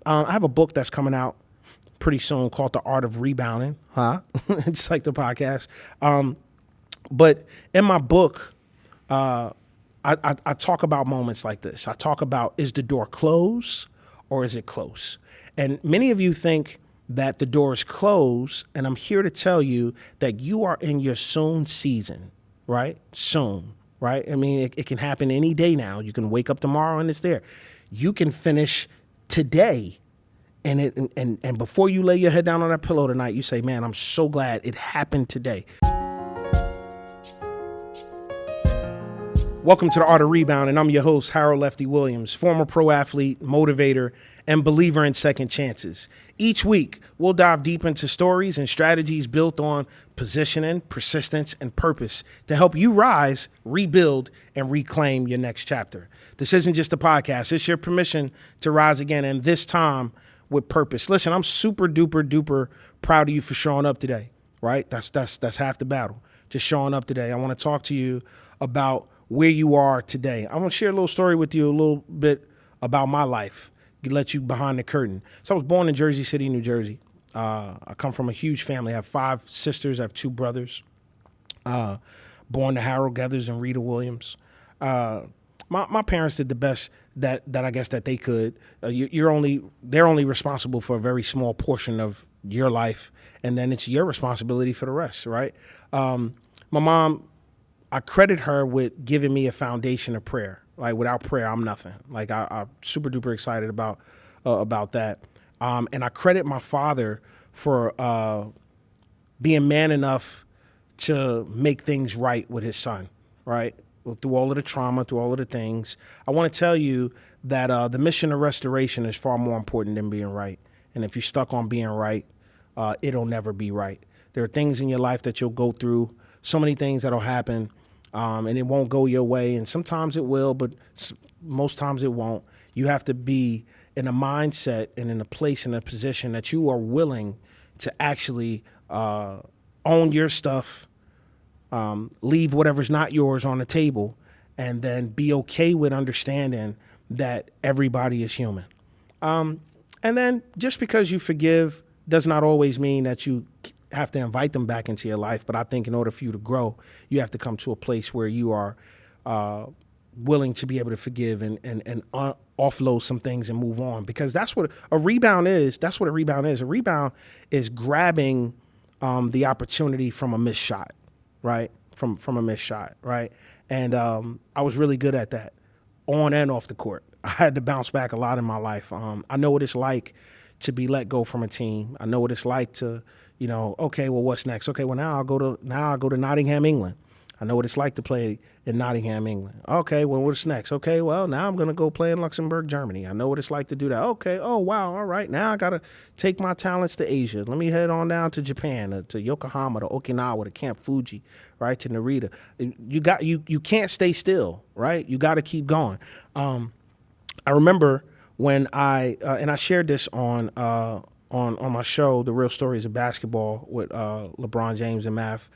I have a book that's coming out pretty soon called The Art of Rebounding. It's like the podcast. But in my book, I talk about moments like this. I talk about, is the door closed or is it close? And many of you think that the door is closed, and I'm here to tell you that you are in your soon season, right? Soon, right? I mean, it can happen any day now. You can wake up tomorrow and it's there. You can finish today, and before you lay your head down on that pillow tonight, you say, man, I'm so glad it happened today. Welcome to the Art of Rebounding. I'm your host, Harold Lefty Williams, former pro athlete, motivator, and believer in second chances. Each week, we'll dive deep into stories and strategies built on positioning, persistence, and purpose to help you rise, rebuild, and reclaim your next chapter. This isn't just a podcast. It's your permission to rise again, and this time with purpose. Listen, I'm super duper proud of you for showing up today, right? That's half the battle. Just showing up today. I want to talk to you about where you are today. I want to share a little story with you, a little bit about my life, let you behind the curtain. So I was born in Jersey City, New Jersey. I come from a huge family. I have 5 sisters. I have 2 brothers. Born to Harold Gathers and Rita Williams. My parents did the best that I guess that they could. They're only responsible for a very small portion of your life, and then it's your responsibility for the rest, right? My mom, I credit her with giving me a foundation of prayer. Like, without prayer, I'm nothing. Like, I'm super duper excited about that. And I credit my father for being man enough to make things right with his son, right? Through all of the trauma, through all of the things. I want to tell you that the mission of restoration is far more important than being right. And if you're stuck on being right, it'll never be right. There are things in your life that you'll go through, so many things that'll happen, and it won't go your way. And sometimes it will, but most times it won't. You have to be in a mindset and in a place, in a position that you are willing to actually own your stuff, leave whatever's not yours on the table, and then be okay with understanding that everybody is human. And then just because you forgive does not always mean that you have to invite them back into your life. But I think in order for you to grow, you have to come to a place where you are willing to be able to forgive and offload some things and move on, because that's what a rebound is. That's what a rebound is. A rebound is grabbing the opportunity from a missed shot, right? From a missed shot, right? And I was really good at that on and off the court. I had to bounce back a lot in my life. I know what it's like to be let go from a team. I know what it's like to, okay, well, what's next? Okay, well, now I'll go to Nottingham, England. I know what it's like to play in Nottingham, England. Okay, well, what's next? Okay, well, now I'm going to go play in Luxembourg, Germany. I know what it's like to do that. Okay, oh, wow, all right. Now I got to take my talents to Asia. Let me head on down to Japan, to Yokohama, to Okinawa, to Camp Fuji, right, to Narita. You can't stay still, right? You got to keep going. I remember when and I shared this on my show, The Real Stories of Basketball, with LeBron James and Math.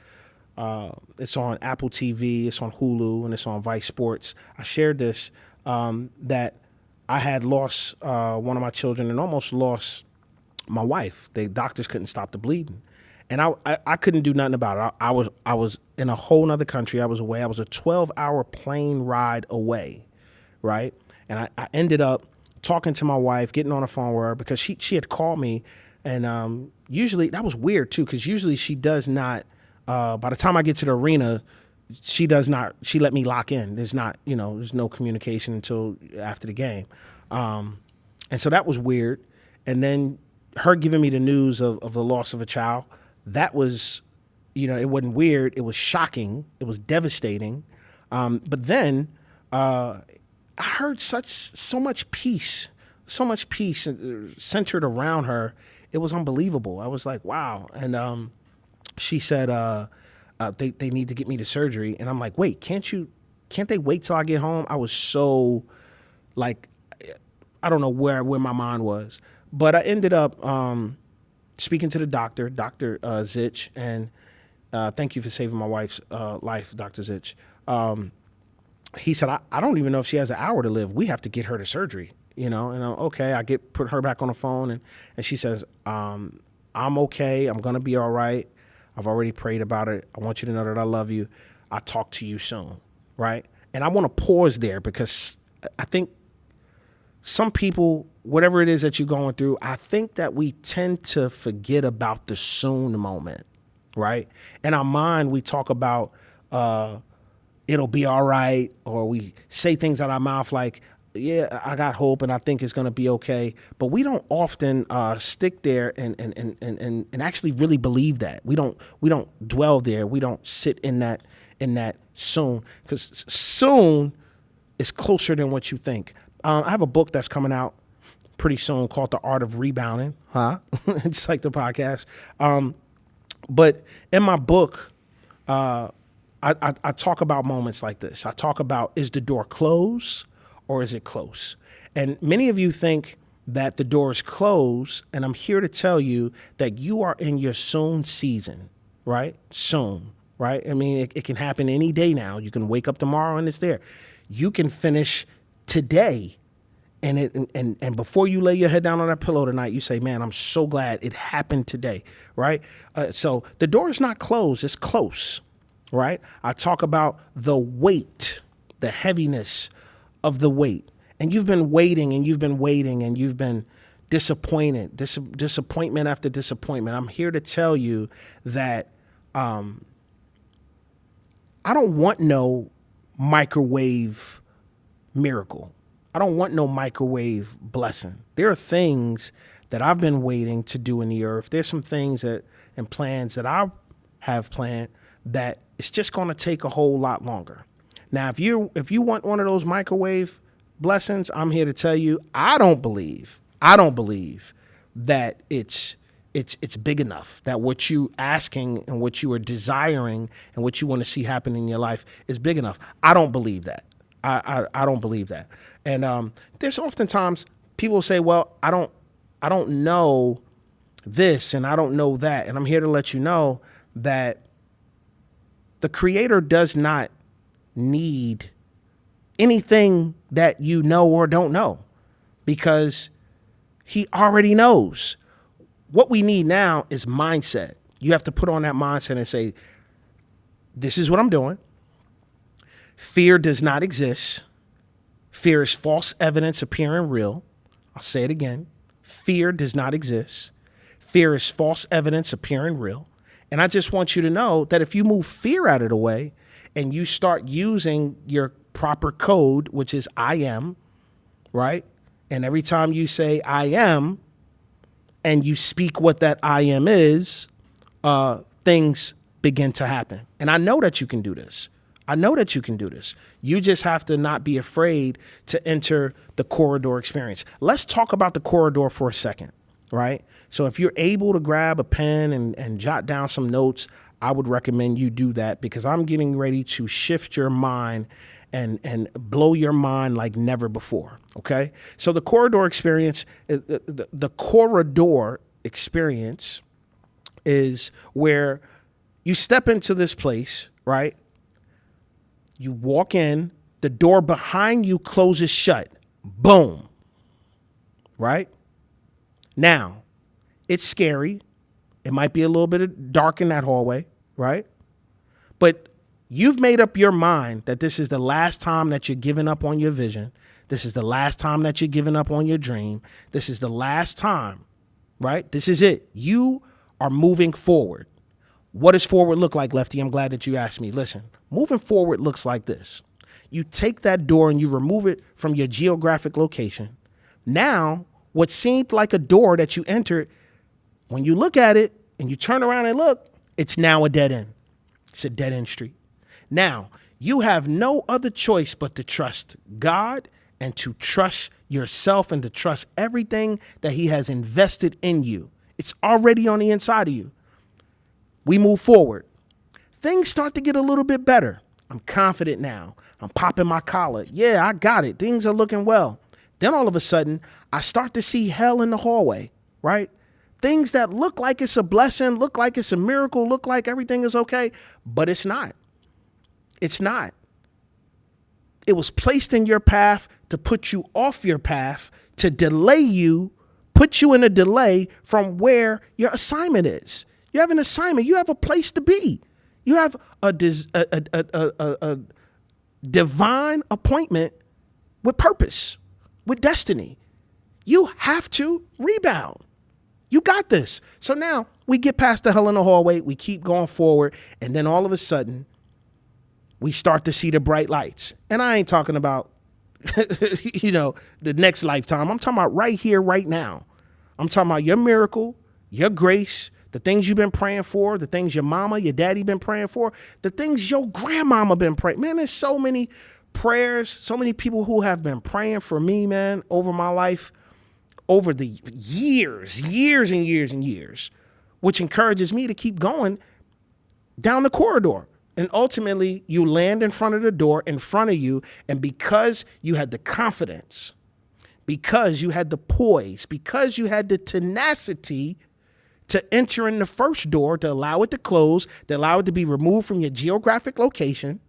It's on Apple TV, it's on Hulu, and it's on Vice Sports. I shared this, that I had lost one of my children and almost lost my wife. The doctors couldn't stop the bleeding. And I couldn't do nothing about it. I was in a whole nother country. I was away. I was a 12-hour plane ride away, right? And I ended up talking to my wife, getting on the phone with her, because she had called me. And usually, that was weird too, because usually she does not, by the time I get to the arena, she let me lock in. There's no communication until after the game. And so that was weird. And then her giving me the news of the loss of a child, that was, it wasn't weird. It was shocking. It was devastating. But then I heard so much peace centered around her. It was unbelievable. I was like, wow. And she said they need to get me to surgery. And I'm like, wait, can't they wait till I get home? I was so, like, I don't know where my mind was. But I ended up speaking to the doctor, Dr. Zich, and thank you for saving my wife's life, Dr. Zich. He said, I don't even know if she has an hour to live. We have to get her to surgery. you know, and okay, put her back on the phone, and she says, I'm okay. I'm going to be all right. I've already prayed about it. I want you to know that I love you. I'll talk to you soon, right? And I want to pause there because I think some people, whatever it is that you're going through, I think that we tend to forget about the soon moment, right? In our mind, we talk about it'll be all right, or we say things out of our mouth like, yeah, I got hope and I think it's going to be okay. But we don't often stick there and actually really believe that. We don't dwell there. We don't sit in that soon, because soon is closer than what you think. I have a book that's coming out pretty soon called The Art of Rebounding. It's like the podcast. But in my book, I talk about moments like this. I talk about, is the door closed or is it close? And many of you think that the door is closed, and I'm here to tell you that you are in your soon season, right? Soon, right? I mean, it can happen any day now. You can wake up tomorrow and it's there. You can finish today, and before you lay your head down on that pillow tonight, you say, man, I'm so glad it happened today, right? So the door is not closed, it's close, right? I talk about the weight, the heaviness of the weight. And you've been waiting and you've been waiting and you've been disappointed, disappointment after disappointment. I'm here to tell you that I don't want no microwave miracle. I don't want no microwave blessing. There are things that I've been waiting to do in the earth. There's some things and plans that I have planned that it's just going to take a whole lot longer. Now, if you want one of those microwave blessings, I'm here to tell you, I don't believe that it's big enough, that what you asking and what you are desiring and what you want to see happen in your life is big enough. I don't believe that. I don't believe that. And there's oftentimes people say, well, I don't know this and I don't know that. And I'm here to let you know that the Creator does not need anything that you know or don't know, because He already knows. What we need now is mindset. You have to put on that mindset and say, this is what I'm doing. Fear does not exist. Fear is false evidence appearing real. I'll say it again. Fear does not exist. Fear is false evidence appearing real. And I just want you to know that if you move fear out of the way and you start using your proper code, which is I am, right? And every time you say I am and you speak what that I am is, things begin to happen. And I know that you can do this. I know that you can do this. You just have to not be afraid to enter the corridor experience. Let's talk about the corridor for a second, right? So if you're able to grab a pen and jot down some notes, I would recommend you do that, because I'm getting ready to shift your mind and blow your mind like never before, okay? So the corridor experience, the corridor experience is where you step into this place, right? You walk in, the door behind you closes shut. Boom. Right? Now, it's scary. It might be a little bit dark in that hallway, right? But you've made up your mind that this is the last time that you're giving up on your vision. This is the last time that you're giving up on your dream. This is the last time, right? This is it. You are moving forward. What does forward look like, Lefty? I'm glad that you asked me. Listen, moving forward looks like this. You take that door and you remove it from your geographic location. Now, what seemed like a door that you entered, when you look at it and you turn around and look, it's now a dead end. It's a dead end street. Now, you have no other choice but to trust God and to trust yourself and to trust everything that He has invested in you. It's already on the inside of you. We move forward. Things start to get a little bit better. I'm confident now. I'm popping my collar. Yeah, I got it. Things are looking well. Then all of a sudden, I start to see hell in the hallway, right? Things that look like it's a blessing, look like it's a miracle, look like everything is okay, but it's not. It's not. It was placed in your path to put you off your path to delay you, put you in a delay from where your assignment is. You have an assignment. You have a place to be. You have a divine appointment with purpose, with destiny. You have to rebound. You got this. So now we get past the hell in the hallway. We keep going forward. And then all of a sudden, we start to see the bright lights. And I ain't talking about, the next lifetime. I'm talking about right here, right now. I'm talking about your miracle, your grace, the things you've been praying for, the things your mama, your daddy been praying for, the things your grandmama been praying. Man, there's so many prayers, so many people who have been praying for me, man, over my life, over the years and years, which encourages me to keep going down the corridor. And ultimately, you land in front of the door in front of you. And because you had the confidence, because you had the poise, because you had the tenacity to enter in the first door, to allow it to close, to allow it to be removed from your geographic location,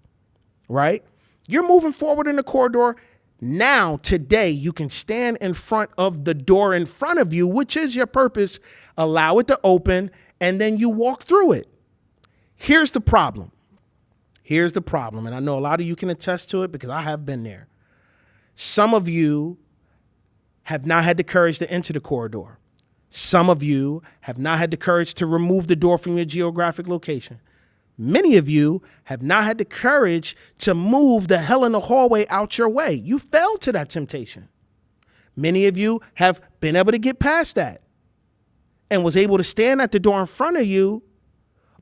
right? You're moving forward in the corridor. Now, today, you can stand in front of the door in front of you, which is your purpose, allow it to open, and then you walk through it. Here's the problem. And I know a lot of you can attest to it because I have been there. Some of you have not had the courage to enter the corridor. Some of you have not had the courage to remove the door from your geographic location. Many of you have not had the courage to move the hell in the hallway out your way. You fell to that temptation. Many of you have been able to get past that and was able to stand at the door in front of you,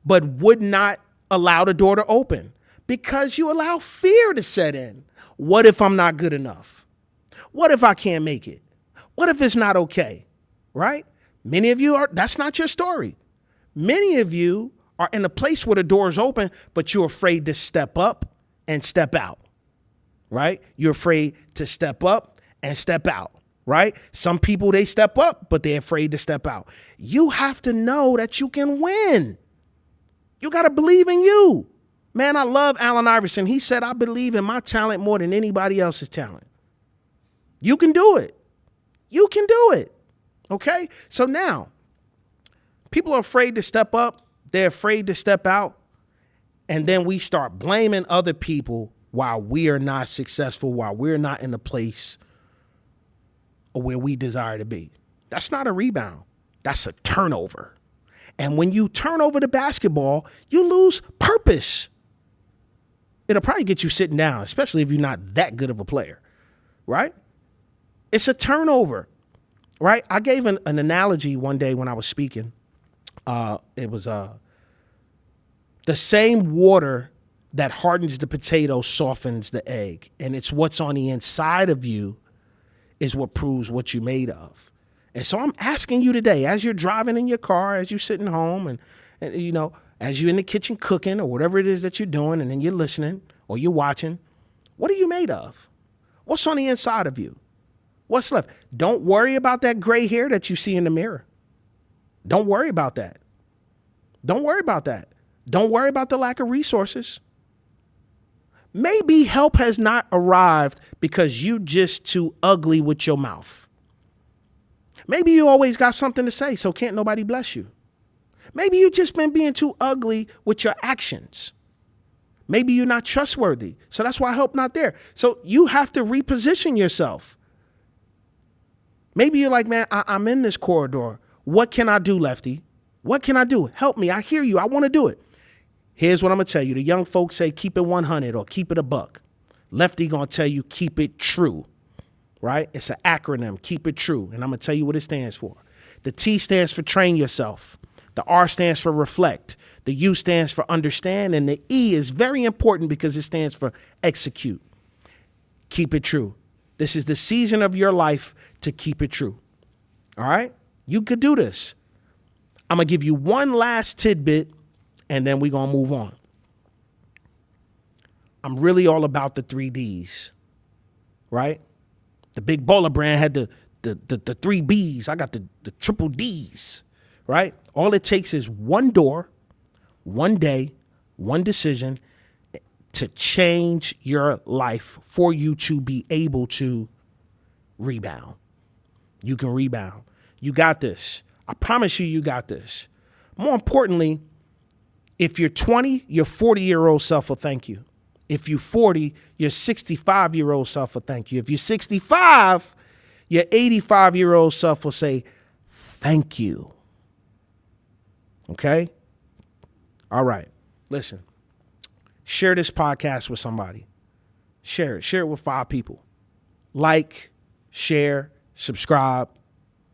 but would not allow the door to open because you allow fear to set in. What if I'm not good enough? What if I can't make it? What if it's not okay? Right? Many of you that's not your story. Many of you are in a place where the door is open, but you're afraid to step up and step out, right? You're afraid to step up and step out, right? Some people, they step up, but they're afraid to step out. You have to know that you can win. You got to believe in you. Man, I love Allen Iverson. He said, I believe in my talent more than anybody else's talent. You can do it. You can do it. Okay? So now, people are afraid to step up. They're afraid to step out. And then we start blaming other people while we are not successful, while we're not in the place where we desire to be. That's not a rebound. That's a turnover. And when you turn over the basketball, you lose purpose. It'll probably get you sitting down, especially if you're not that good of a player, right? It's a turnover, right? I gave an analogy one day when I was speaking. It was the same water that hardens the potato softens the egg. And it's what's on the inside of you is what proves what you're made of. And so I'm asking you today, as you're driving in your car, as you're sitting home and as you're in the kitchen cooking or whatever it is that you're doing, and then you're listening or you're watching, what are you made of? What's on the inside of you? What's left? Don't worry about that gray hair that you see in the mirror. Don't worry about that. Don't worry about that. Don't worry about the lack of resources. Maybe help has not arrived because you just too ugly with your mouth. Maybe you always got something to say, so can't nobody bless you. Maybe you just been being too ugly with your actions. Maybe you're not trustworthy, so that's why help not there. So you have to reposition yourself. Maybe you're like, man, I'm in this corridor. What can I do, Lefty? What can I do? Help me. I hear you. I want to do it. Here's what I'm going to tell you. The young folks say, keep it 100 or keep it a buck. Lefty going to tell you, keep it true, right? It's an acronym, keep it true. And I'm going to tell you what it stands for. The T stands for train yourself. The R stands for reflect. The U stands for understand. And the E is very important because it stands for execute. Keep it true. This is the season of your life to keep it true. All right? You could do this. I'm going to give you one last tidbit, and then we're going to move on. I'm really all about the 3Ds, right? The big bowler brand had the 3 Bs. I got the triple Ds, right? All it takes is one door, one day, one decision to change your life for you to be able to rebound. You can rebound. You got this. I promise you, you got this. More importantly, if you're 20, your 40-year-old self will thank you. If you're 40, your 65-year-old self will thank you. If you're 65, your 85-year-old self will say, thank you. Okay? All right. Listen, share this podcast with somebody. Share it. Share it with 5 people. Like, share, subscribe,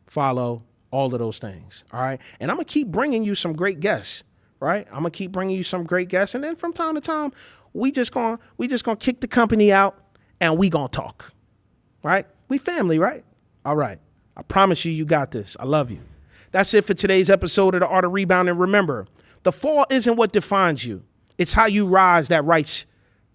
follow, all of those things. All right. And I'm going to keep bringing you some great guests. Right. I'm going to keep bringing you some great guests. And then from time to time, we just going to kick the company out and we going to talk. Right. We family. Right. All right. I promise you, you got this. I love you. That's it for today's episode of The Art of Rebounding. Remember, the fall isn't what defines you. It's how you rise that writes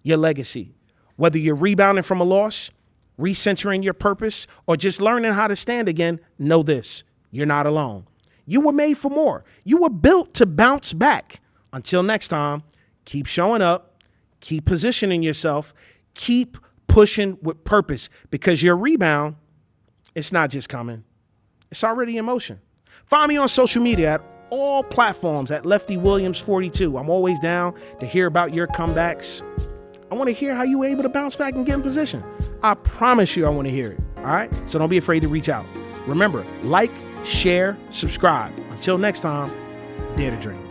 your legacy. Whether you're rebounding from a loss, recentering your purpose, or just learning how to stand again, know this. You're not alone. You were made for more. You were built to bounce back. Until next time, keep showing up, keep positioning yourself, keep pushing with purpose, because your rebound, it's not just coming. It's already in motion. Find me on social media at all platforms at Lefty Williams 42. I'm always down to hear about your comebacks. I want to hear how you were able to bounce back and get in position. I promise you I want to hear it. All right? So don't be afraid to reach out. Remember, like, share, subscribe. Until next time, dare to dream.